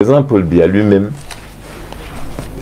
Par exemple, Paul Biya lui-même,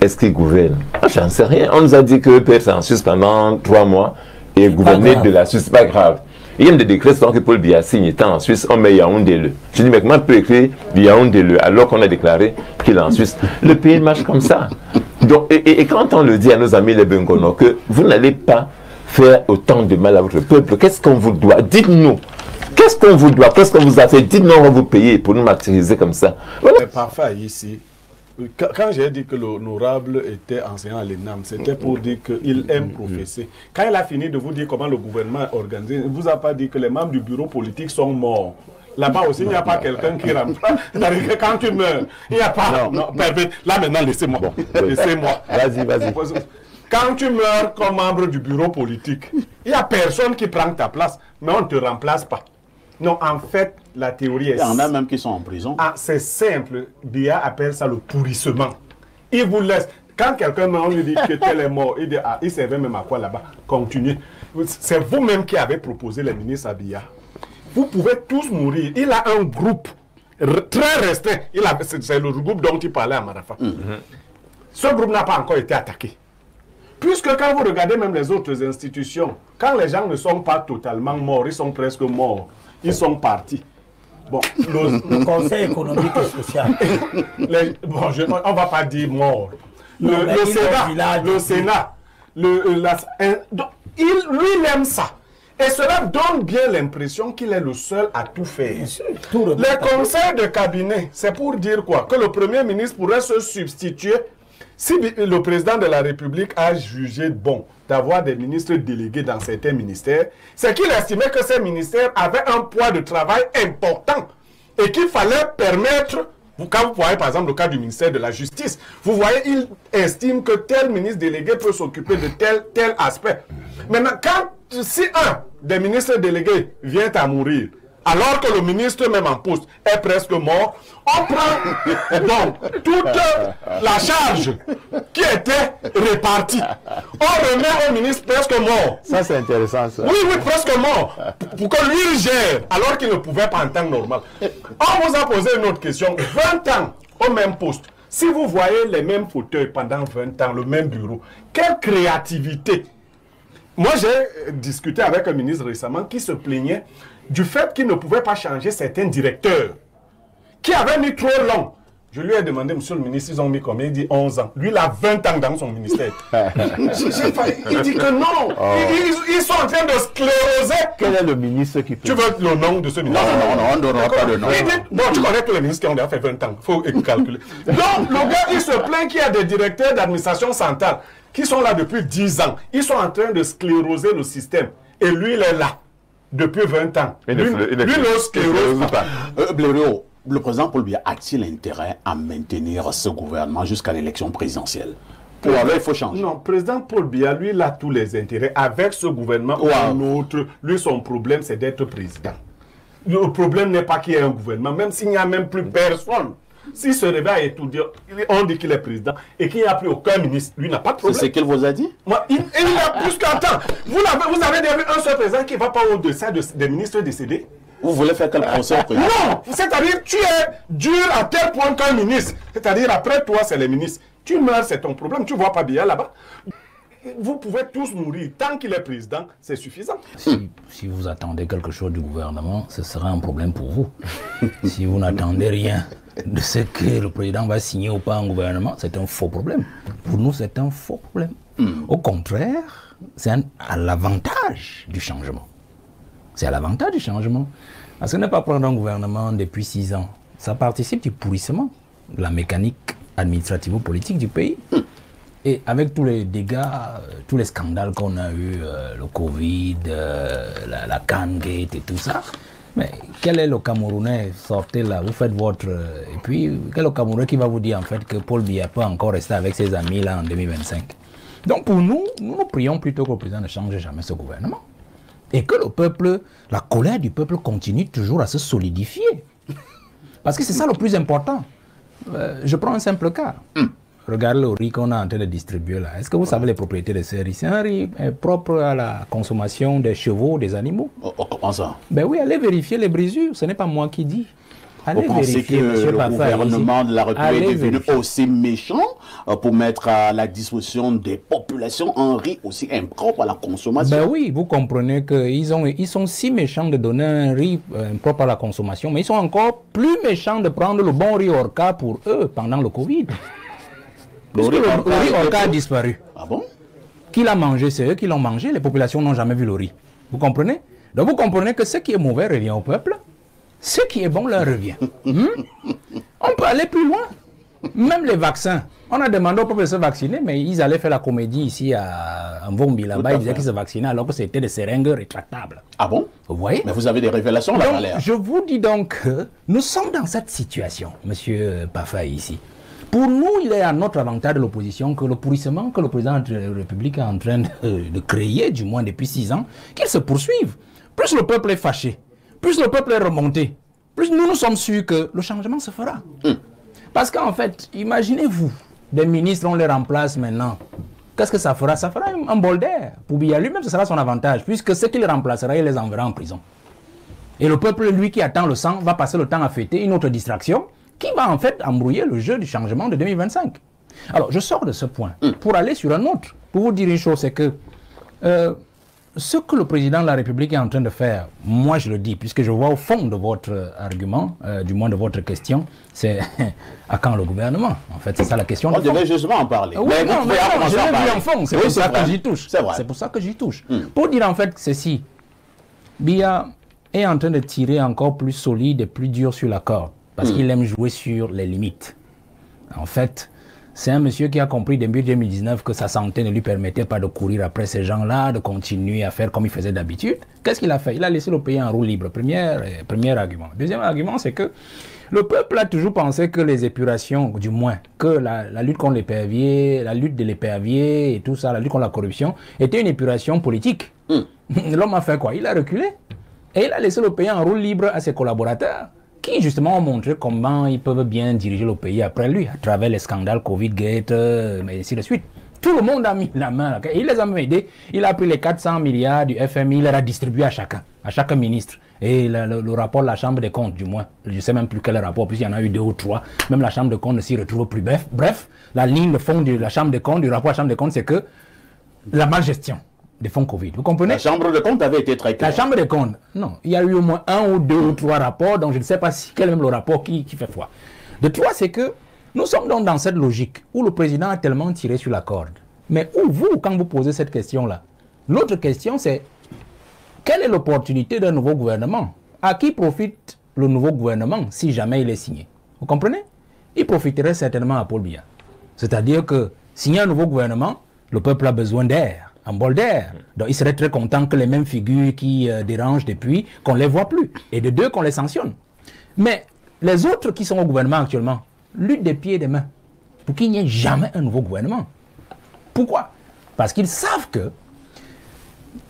est-ce qu'il gouverne? J'en sais rien. On nous a dit que peut être en Suisse pendant 3 mois et gouverner de la Suisse, c'est pas grave. Il y a des décrets que Paul Biya signe étant en Suisse, on met Yaoundé-le. Je dis, mais comment peut écrire Yaoundé-le alors qu'on a déclaré qu'il est en Suisse? Le pays marche comme ça. Donc, et quand on le dit à nos amis les Bengono que vous n'allez pas faire autant de mal à votre peuple, qu'est-ce qu'on vous doit? Dites-nous. Qu'est-ce qu'on vous doit? Qu'est-ce qu'on vous a fait? Dites-nous, on va vous payer pour nous martyriser comme ça. Voilà. C'est parfait ici. Quand j'ai dit que l'honorable était enseignant à l'ENAM, c'était pour dire qu'il aime professer. Quand il a fini de vous dire comment le gouvernement est organisé, il ne vous a pas dit que les membres du bureau politique sont morts. Là-bas aussi, il n'y a pas quelqu'un qui remplace. C'est-à-dire que quand tu meurs, il n'y a pas... Non, là maintenant, laissez-moi. Bon, laissez-moi. Vas-y. Quand tu meurs comme membre du bureau politique, il n'y a personne qui prend ta place, mais on ne te remplace pas. Non, en fait, la théorie est... Il y en a même qui sont en prison. Ah, c'est simple. Biya appelle ça le pourrissement. Il vous laisse... Quand quelqu'un on lui dit que tel est mort, il dit, ah, il servait même à quoi là-bas? Continuez. C'est vous-même qui avez proposé les ministres à Biya. Vous pouvez tous mourir. Il a un groupe très restreint. C'est le groupe dont il parlait à Marafa. Ce groupe n'a pas encore été attaqué. Puisque quand vous regardez même les autres institutions, quand les gens ne sont pas totalement morts, ils sont presque morts. Ils sont partis. Bon, le Conseil économique et social. On ne va pas dire mort. Le Sénat, lui aime ça. Et cela donne bien l'impression qu'il est le seul à tout faire. Les conseils de cabinet, c'est pour dire quoi? Que le Premier ministre pourrait se substituer si le président de la République a jugé bon d'avoir des ministres délégués dans certains ministères, c'est qu'il estimait que ces ministères avaient un poids de travail important et qu'il fallait permettre, quand vous voyez par exemple le cas du ministère de la Justice, vous voyez, il estime que tel ministre délégué peut s'occuper de tel aspect. Maintenant, si un des ministres délégués vient à mourir, alors que le ministre même en poste est presque mort, on prend donc toute la charge qui était répartie. On remet au ministre presque mort. Ça, c'est intéressant, ça. Oui, presque mort. Pour que lui il gère, alors qu'il ne pouvait pas en temps normal. On vous a posé une autre question. 20 ans au même poste. Si vous voyez les mêmes fauteuils pendant 20 ans, le même bureau, quelle créativité! Moi, j'ai discuté avec un ministre récemment qui se plaignait du fait qu'il ne pouvait pas changer certains directeurs qui avaient mis trop long. Je lui ai demandé, monsieur le ministre, ils ont mis combien? Il dit 11 ans. Lui, il a 20 ans dans son ministère. Il dit que non. Ils sont en train de scléroser. Quel est le ministre qui peut... Tu veux le nom de ce ministre? Non, on ne donnera pas de nom. Il dit, bon, tu connais tous les ministres qui ont déjà fait 20 ans. Il faut calculer. Donc, le gars, il se plaint qu'il y a des directeurs d'administration centrale qui sont là depuis 10 ans. Ils sont en train de scléroser le système. Et lui, il est là depuis 20 ans. Lui ne sclérose pas. Blériot, le président Paul Biya a-t-il intérêt à maintenir ce gouvernement jusqu'à l'élection présidentielle? Ou alors il faut changer? Non, président Paul Biya, lui, il a tous les intérêts. Avec ce gouvernement ou un autre, lui, son problème, c'est d'être président. Le problème n'est pas qu'il y ait un gouvernement, même s'il n'y a même plus personne. S'il se réveille et tout dire, on dit qu'il est président et qu'il n'y a plus aucun ministre, lui n'a pas de problème. C'est ce qu'il vous a dit? Il a plus qu'un temps. Vous avez déjà vu un seul président qui ne va pas au-dessus des ministres décédés? Vous voulez faire quel procès au président? Non, c'est-à-dire tu es dur à tel point qu'un ministre. C'est-à-dire après toi, c'est les ministres. Tu meurs, c'est ton problème. Tu ne vois pas bien là-bas. Vous pouvez tous mourir. Tant qu'il est président, c'est suffisant. Si vous attendez quelque chose du gouvernement, ce sera un problème pour vous. Si vous n'attendez rien de ce que le président va signer ou pas en gouvernement, c'est un faux problème. Pour nous, c'est un faux problème. Au contraire, c'est à l'avantage du changement. C'est à l'avantage du changement. Parce que ne pas prendre un gouvernement depuis 6 ans, ça participe du pourrissement de la mécanique administrativo-politique du pays. Et avec tous les dégâts, tous les scandales qu'on a eus, le Covid, la Kangate et tout ça, mais quel est le Camerounais? Sortez là, vous faites votre... et puis, quel est le Camerounais qui va vous dire en fait que Paul Biya peut encore rester avec ses amis là en 2025? Donc pour nous, nous prions plutôt que le président ne change jamais ce gouvernement. Et que le peuple, la colère du peuple continue toujours à se solidifier. Parce que c'est ça le plus important. Je prends un simple cas. Regardez le riz qu'on est en train de distribuer là. Est-ce que vous savez les propriétés de ce riz? C'est un riz propre à la consommation des chevaux, des animaux. Comment ça? Ben oui, allez vérifier les brisures. Ce n'est pas moi qui dis. Vous pensez que le gouvernement de la République est devenu aussi méchant pour mettre à la disposition des populations un riz aussi impropre à la consommation? Ben oui, vous comprenez qu'ils sont si méchants de donner un riz impropre à la consommation, mais ils sont encore plus méchants de prendre le bon riz Orca pour eux pendant le Covid. Puisque le riz Orca a disparu. Ah bon? Qui l'a mangé? C'est eux qui l'ont mangé. Les populations n'ont jamais vu le riz. Vous comprenez? Donc vous comprenez que ce qui est mauvais revient au peuple. Ce qui est bon leur revient. On peut aller plus loin. Même les vaccins. On a demandé au peuple de se vacciner, mais ils allaient faire la comédie ici à Mvombi, là-bas. Ils disaient qu'ils se vaccinaient alors que c'était des seringues rétractables. Ah bon? Vous voyez? Mais vous avez des révélations là, Valère. Je vous dis donc que nous sommes dans cette situation, monsieur Pafa ici. Pour nous, il est à notre avantage de l'opposition que le pourrissement que le président de la République est en train de créer, du moins depuis 6 ans, qu'il se poursuive. Plus le peuple est fâché, plus le peuple est remonté, plus nous sommes sûrs que le changement se fera. Parce qu'en fait, imaginez-vous, des ministres, on les remplace maintenant. Qu'est-ce que ça fera? Ça fera un bol d'air. Pour Biya lui-même, ce sera son avantage, puisque ce qu'il remplacera, il les enverra en prison. Et le peuple, lui qui attend le sang, va passer le temps à fêter une autre distraction qui va en fait embrouiller le jeu du changement de 2025. Alors, je sors de ce point pour aller sur un autre. Pour vous dire une chose, c'est que ce que le président de la République est en train de faire, moi je le dis, puisque je vois au fond de votre argument, du moins de votre question, c'est à quand le gouvernement? En fait, c'est ça la question. On devait justement en parler. Oui, mais non, je l'ai vu en fond, c'est pour ça que j'y touche. C'est pour ça que j'y touche. Pour dire en fait ceci, Biya est en train de tirer encore plus solide et plus dur sur la corde, parce qu'il aime jouer sur les limites. En fait, c'est un monsieur qui a compris début 2019 que sa santé ne lui permettait pas de courir après ces gens-là, de continuer à faire comme il faisait d'habitude. Qu'est-ce qu'il a fait? Il a laissé le pays en roue libre. Premier argument. Deuxième argument, c'est que le peuple a toujours pensé que les épurations, du moins, que la lutte contre l'épervier, la lutte de l'épervier et tout ça, la lutte contre la corruption, était une épuration politique. L'homme a fait quoi? Il a reculé. Et il a laissé le pays en roue libre à ses collaborateurs, qui justement ont montré comment ils peuvent bien diriger le pays après lui, à travers les scandales Covid-Gate, mais ainsi de suite. Tout le monde a mis la main, il les a même aidés. Il a pris les 400 milliards du FMI, il les a distribués à chacun, à chaque ministre. Et le rapport de la Chambre des comptes, du moins, je ne sais même plus quel rapport, puisqu'il y en a eu 2 ou 3, même la Chambre des comptes ne s'y retrouve plus. Bref, la ligne de fond de la Chambre des comptes, du rapport de la Chambre des comptes, c'est que la malgestion des fonds Covid. Vous comprenez? La Chambre des comptes avait été très claire. La Chambre des comptes, non. Il y a eu au moins 1 ou 2 ou 3 rapports, donc je ne sais pas quel est même le rapport qui fait foi. De 3, c'est que nous sommes donc dans cette logique où le président a tellement tiré sur la corde. Mais où vous, quand vous posez cette question-là, l'autre question c'est, quelle est l'opportunité d'un nouveau gouvernement? À qui profite le nouveau gouvernement si jamais il est signé? Vous comprenez? Il profiterait certainement à Paul Biya. C'est-à-dire que, signer un nouveau gouvernement, le peuple a besoin d'air, un bol d'air. Donc il serait très content que les mêmes figures qui dérangent depuis, qu'on ne les voit plus. Et de 2, qu'on les sanctionne. Mais les autres qui sont au gouvernement actuellement luttent des pieds et des mains pour qu'il n'y ait jamais un nouveau gouvernement. Pourquoi? Parce qu'ils savent que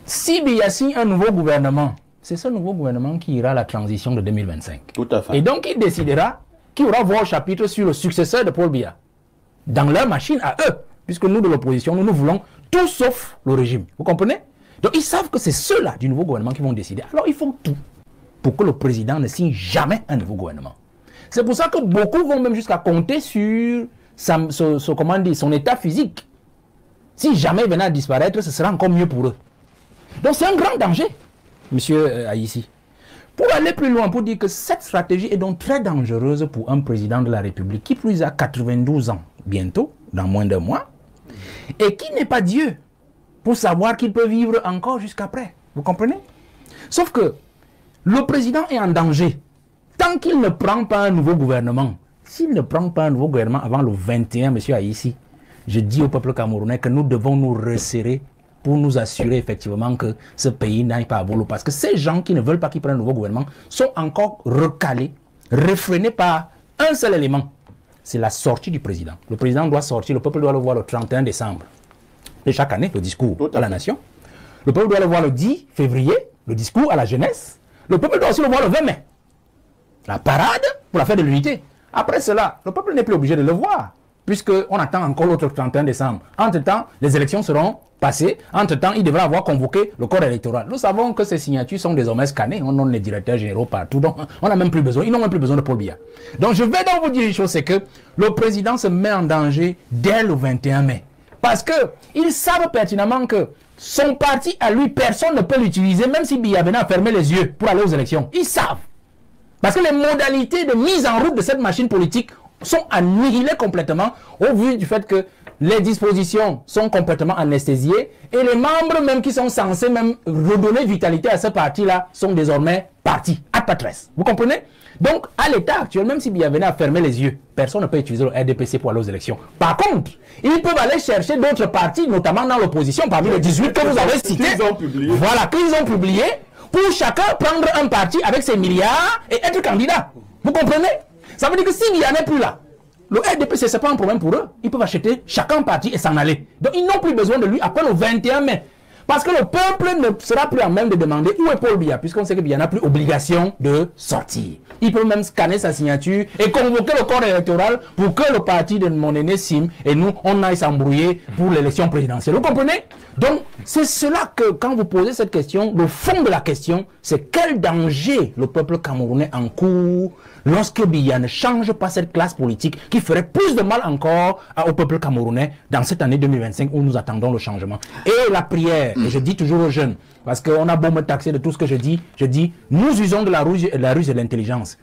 si Biya signe un nouveau gouvernement, c'est ce nouveau gouvernement qui ira à la transition de 2025. Tout à fait. Et donc il décidera qui aura voix au chapitre sur le successeur de Paul Biya. Dans leur machine à eux. Puisque nous, de l'opposition, nous voulons tout sauf le régime. Vous comprenez? Donc ils savent que c'est ceux-là du nouveau gouvernement qui vont décider. Alors ils font tout pour que le président ne signe jamais un nouveau gouvernement. C'est pour ça que beaucoup vont même jusqu'à compter sur son état physique. Si jamais il venait à disparaître, ce sera encore mieux pour eux. Donc c'est un grand danger, monsieur Aïssi. Pour aller plus loin, pour dire que cette stratégie est donc très dangereuse pour un président de la République qui plus a 92 ans bientôt, dans moins d'un mois, et qui n'est pas Dieu pour savoir qu'il peut vivre encore jusqu'après. Vous comprenez? Sauf que le président est en danger tant qu'il ne prend pas un nouveau gouvernement. S'il ne prend pas un nouveau gouvernement avant le 21, monsieur Aïssi, je dis au peuple camerounais que nous devons nous resserrer pour nous assurer effectivement que ce pays n'aille pas à volo. Parce que ces gens qui ne veulent pas qu'il prenne un nouveau gouvernement sont encore recalés, réfrénés par un seul élément. C'est la sortie du président. Le président doit sortir, le peuple doit le voir le 31 décembre. Et chaque année, le discours à la nation. Le peuple doit le voir le 10 février, le discours à la jeunesse. Le peuple doit aussi le voir le 20 mai. La parade pour la fête de l'unité. Après cela, le peuple n'est plus obligé de le voir, puisqu'on attend encore l'autre 31 décembre. Entre-temps, les élections seront passé. Entre-temps, il devrait avoir convoqué le corps électoral. Nous savons que ces signatures sont désormais scannées. On a les directeurs généraux partout. Donc, on n'a même plus besoin. Ils n'ont même plus besoin de Paul Biya. Donc, je vais donc vous dire une chose, c'est que le président se met en danger dès le 21 mai. Parce qu'ils savent pertinemment que son parti, à lui, personne ne peut l'utiliser, même si Biya venait à fermer les yeux pour aller aux élections. Ils savent. Parce que les modalités de mise en route de cette machine politique sont annihilées complètement au vu du fait que les dispositions sont complètement anesthésiées et les membres même qui sont censés même redonner vitalité à ce parti-là sont désormais partis, à patresse. Vous comprenez? Donc, à l'état actuel, même si Biya venait à fermer les yeux, personne ne peut utiliser le RDPC pour aller aux élections. Par contre, ils peuvent aller chercher d'autres partis, notamment dans l'opposition, parmi les 18 que vous avez cités. Voilà, qu'ils ont publié, pour chacun prendre un parti avec ses milliards et être candidat. Vous comprenez? Ça veut dire que s'il n'y en a plus là, le RDPC, ce n'est pas un problème pour eux. Ils peuvent acheter chacun parti et s'en aller. Donc, ils n'ont plus besoin de lui après le 21 mai. Parce que le peuple ne sera plus en même de demander où est Paul Biya, puisqu'on sait que Biya n'a plus obligation de sortir. Il peut même scanner sa signature et convoquer le corps électoral pour que le parti de mon aîné Sim et nous, on aille s'embrouiller pour l'élection présidentielle. Vous comprenez? Donc, c'est cela que, quand vous posez cette question, le fond de la question, c'est quel danger le peuple camerounais encourt lorsque Biya ne change pas cette classe politique qui ferait plus de mal encore au peuple camerounais dans cette année 2025 où nous attendons le changement. Et la prière, et je dis toujours aux jeunes, parce qu'on a beau me taxer de tout ce que je dis, nous usons de la ruse et de l'intelligence.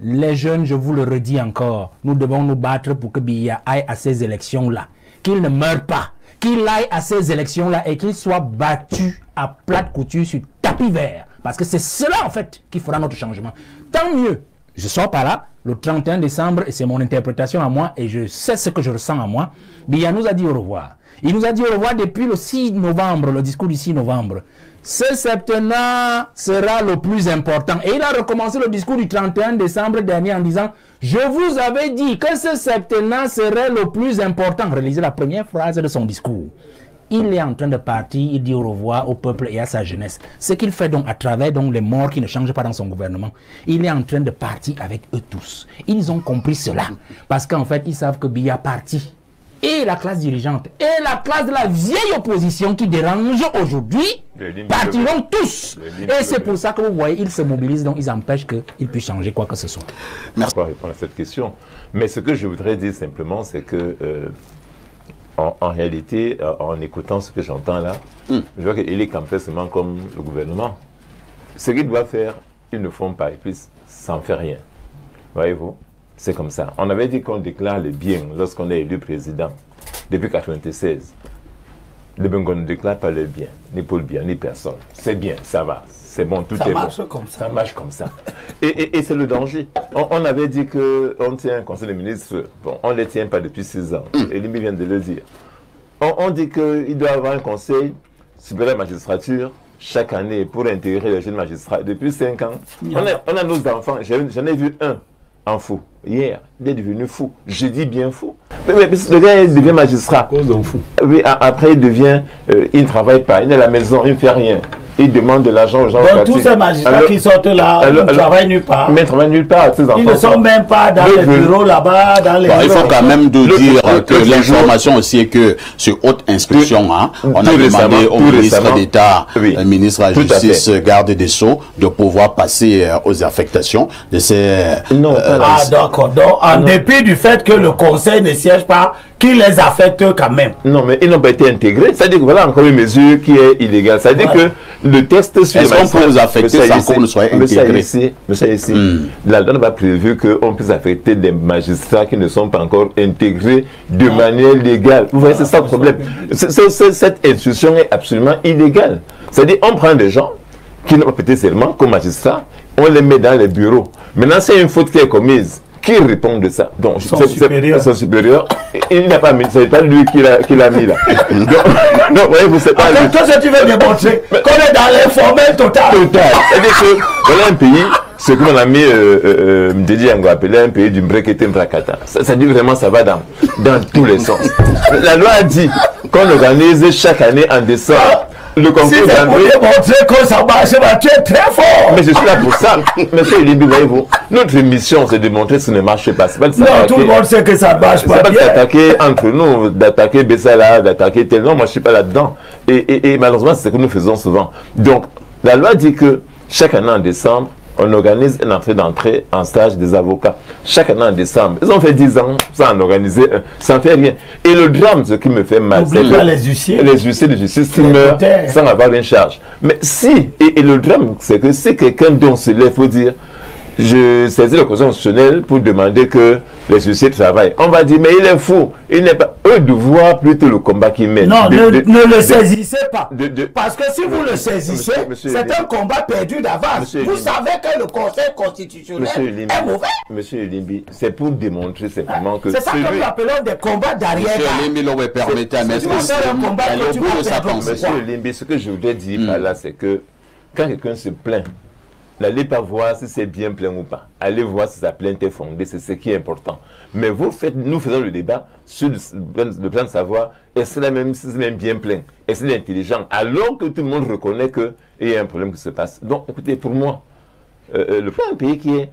Les jeunes, je vous le redis encore, nous devons nous battre pour que Biya aille à ces élections-là, qu'il ne meure pas, qu'il aille à ces élections-là et qu'il soit battu à plate couture sur tapis vert. Parce que c'est cela, en fait, qui fera notre changement. Tant mieux. Je sors par là, le 31 décembre, et c'est mon interprétation à moi, et je sais ce que je ressens à moi. Biya nous a dit au revoir. Il nous a dit au revoir depuis le 6 novembre, le discours du 6 novembre. Ce septennat sera le plus important. Et il a recommencé le discours du 31 décembre dernier en disant « Je vous avais dit que ce septennat serait le plus important. » Relisez la première phrase de son discours. Il est en train de partir, il dit au revoir au peuple et à sa jeunesse. Ce qu'il fait donc à travers donc, les morts qui ne changent pas dans son gouvernement, il est en train de partir avec eux tous. Ils ont compris cela. Parce qu'en fait, ils savent que Biya parti. Et la classe dirigeante, et la classe de la vieille opposition qui dérange aujourd'hui, partiront tous. Et c'est pour ça que vous voyez, ils se mobilisent, donc ils empêchent qu'il puisse changer quoi que ce soit. Merci pour répondre à cette question. Mais ce que je voudrais dire simplement, c'est que en réalité, en écoutant ce que j'entends là, je vois qu'il est complètement comme le gouvernement. Ce qu'ils doivent faire, ils ne font pas, et puis ça n'en fait rien. Voyez-vous? C'est comme ça. On avait dit qu'on déclare les biens lorsqu'on est élu président, depuis 1996. Le Bengo ne déclare pas les biens, ni Paul Biya, ni personne. C'est bien, ça va, c'est bon, tout est bon. Ça marche comme ça. Et c'est le danger. On avait dit qu'on tient un conseil des ministres, bon, on ne les tient pas depuis 6 ans, et lui vient de le dire. On dit qu'il doit y avoir un conseil supérieur de la magistrature chaque année pour intégrer les jeunes magistrats. Depuis 5 ans, on a nos enfants, j'en ai vu un en fou. Hier, il est devenu fou. Je dis bien fou. Mais le gars il devient magistrat. Oui, après il devient, il ne travaille pas, il est à la maison, il ne fait rien. Il demande de l'argent aux gens. Donc tous ces magistrats qui sortent là, ils ne travaillent nulle part. Mais ils ne travaillent nulle part. Ils ne sont même pas dans les bureaux là-bas, dans les bureaux. Il faut quand même dire que l'information aussi est que sur haute inspection, on a demandé au ministre d'État, ministre de la Justice, garde des Sceaux, de pouvoir passer aux affectations de ces... d'accord. Donc en dépit du fait que le conseil ne siège pas, qui les affecte quand même. Non, mais ils n'ont pas été intégrés. C'est-à-dire que voilà encore une mesure qui est illégale. C'est-à-dire que le texte sur est-ce qu'on peut vous affecter sans qu'on ne soit intégré? Mais ça ici, la loi n'a pas prévu qu'on puisse affecter des magistrats qui ne sont pas encore intégrés de manière légale. Vous voyez, c'est ça le problème. Cette institution est absolument illégale. C'est-à-dire on prend des gens qui n'ont pas prêté serment comme magistrats, on les met dans les bureaux. Maintenant, c'est une faute qui est commise. Qui répond de ça? Donc, son supérieur, il n'a pas mis, c'est pas lui qui l'a mis là. Donc, voyez, vous savez pas. Toi, ce que tu veux démontrer, qu'on est dans l'informel total. C'est-à-dire que, voilà un pays, ce que mon ami Mdedi Ango appelait un pays du Mbrekete Mbrakata. Ça dit vraiment, ça va dans tous les sens. La loi a dit qu'on organise chaque année en décembre le concours d'André. Si démontrer que ça marche, tu es très fort. Mais je suis là pour ça. Monsieur Elibi, voyez-vous, notre mission, c'est de montrer que ça ne marche pas. Pas non, tout le monde sait que ça ne marche pas. C'est pas de s'attaquer entre nous, d'attaquer Bessala, d'attaquer tel. Non, moi, je ne suis pas là-dedans. Et malheureusement, c'est ce que nous faisons souvent. Donc, la loi dit que chaque année en décembre, on organise une entrée en stage des avocats. Chaque année en décembre. Ils ont fait 10 ans sans en organiser un. Ça ne fait rien. Et le drame, ce qui me fait mal, c'est que les huissiers de justice qui meurent sans avoir une charge. Mais si, et le drame, c'est que si quelqu'un dont se lève, il faut dire, je saisis le Conseil constitutionnel pour demander que les huissiers travaillent. On va dire, mais il est fou. Il n'est pas. Eux de voir plutôt le combat qu'ils mènent. Non, ne le saisissez pas. Parce que si vous le saisissez, c'est un combat perdu d'avance. Vous savez que le Conseil constitutionnel est mauvais. Monsieur Limbi, c'est pour démontrer simplement que. C'est ça que nous appelons des combats d'arrière. Monsieur Limbi, l'on permettre à mettre un bout de sa pensée. Monsieur Limbi, ce que je voudrais dire par là, c'est que quand quelqu'un se plaint, n'allez pas voir si c'est bien plein ou pas. Allez voir si sa plainte est fondée, c'est ce qui est important. Mais nous faisons le débat sur le plan de savoir est-ce que c'est même bien plein, est-ce qu'il est intelligent, alors que tout le monde reconnaît qu'il y a un problème qui se passe. Donc, écoutez, pour moi, le plan d'un pays qui est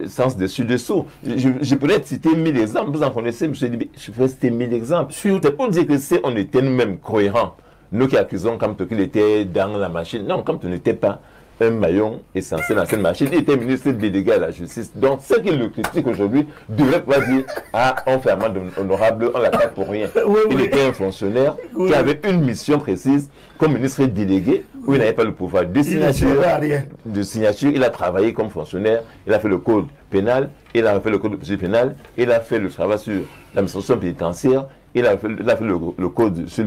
sens dessus-dessous, je pourrais citer 1000 exemples, vous en connaissez, M. Libé, je pourrais citer 1000 exemples. C'est pour dire que si on était nous-mêmes cohérents, nous qui accusons comme qu'il était dans la machine, non, comme tu n'étais pas un maillon essentiel dans cette machine. Il était ministre délégué à la justice. Donc, ceux qui le critiquent aujourd'hui devraient pas dire « Ah, on fait amende honorable, on l'attaque pour rien. » Il était un fonctionnaire qui avait une mission précise comme ministre délégué où il n'avait pas le pouvoir de signature. Il a travaillé comme fonctionnaire, il a fait le code pénal, il a fait le code de procédure pénale, il a fait le travail sur l'administration pénitentiaire, il a fait le code sur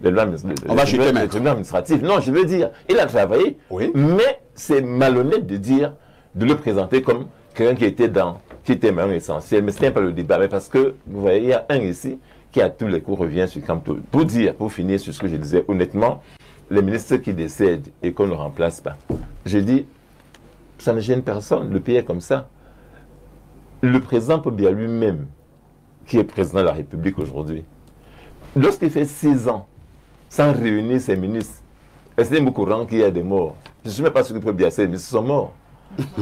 les lois administratives. Non, je veux dire, il a travaillé, mais c'est malhonnête de le présenter comme quelqu'un qui était même essentiel. Mais ce n'est pas le débat. Mais parce que, vous voyez, il y a un ici qui à tous les coups revient sur Camto. Pour finir sur ce que je disais, honnêtement, les ministres qui décèdent et qu'on ne remplace pas, je dis, ça ne gêne personne. Le pays est comme ça. Le président Biya lui-même, qui est président de la République aujourd'hui, lorsqu'il fait 6 ans sans réunir ses ministres, est-ce qu'il est au courant qu'il y a des morts? Je ne suis même pas sûr que Biya, ses ministres sont morts.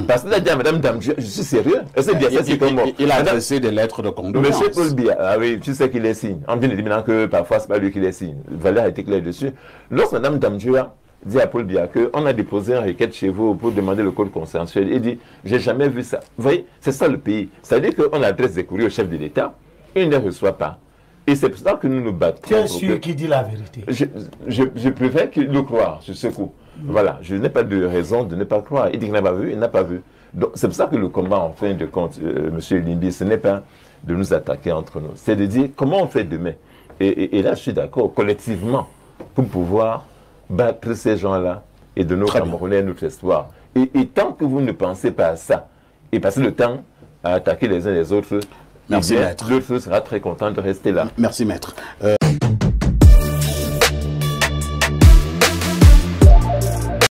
Parce qu'il a dit à Madame Damdjou, je suis sérieux, est-ce que Biya est mort? Il a adressé des lettres de condoléances. Monsieur Paul Biya, ah oui, tu sais qu'il les signe. On vient de dire maintenant que parfois ce n'est pas lui qui les signe. Valère a été clair dessus. Lorsque Madame Damdjou dit à Paul Biya qu'on a déposé une requête chez vous pour demander le code consensuel, il dit, j'ai jamais vu ça. Vous voyez, c'est ça le pays. C'est-à-dire qu'on adresse des courriers au chef de l'État, il ne reçoit pas. Et c'est pour ça que nous nous battons. Tu es sûr qu'il dit la vérité? Je préfère le croire sur ce coup. Voilà, je n'ai pas de raison de ne pas croire. Il dit qu'il n'a pas vu, il n'a pas vu. Donc c'est pour ça que le combat, en fin de compte, M. Limbi, ce n'est pas de nous attaquer entre nous. C'est de dire comment on fait demain. Et là, je suis d'accord, collectivement, pour pouvoir battre ces gens-là et de nos Camerounais notre histoire. Et tant que vous ne pensez pas à ça, et passez le temps à attaquer les uns les autres, merci, maître. L'autre sera très content de rester là. Merci, maître.